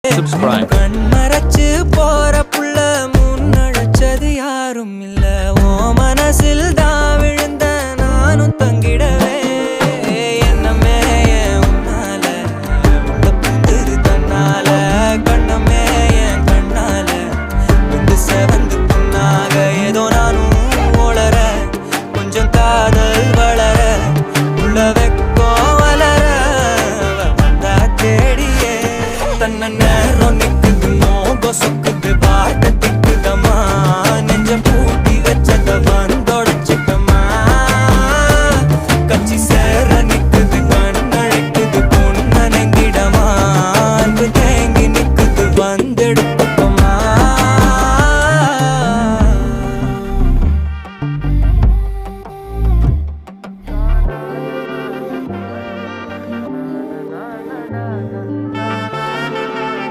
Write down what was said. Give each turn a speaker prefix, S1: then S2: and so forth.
S1: subscribe.
S2: கண் மறைச்சு போற புள்ள முன்னழைச்சது யாரும் இல்ல. ஓ மனசில் தான் விழுந்த நானும் தங்கிடவே என்னமே உன்னால உள்ள புந்துரு தன்னால கண்ணமே என் கண்ணால வந்து செவந்து புண்ணாக ஏதோ நானும் ஓளற கொஞ்சம் காதல் வளர உள்ள வெக்கோ வளர வந்தா தேடியே தன்ன நேரம் நிக்குது மோகம் சொக்குது பாட்ட திக்குதமா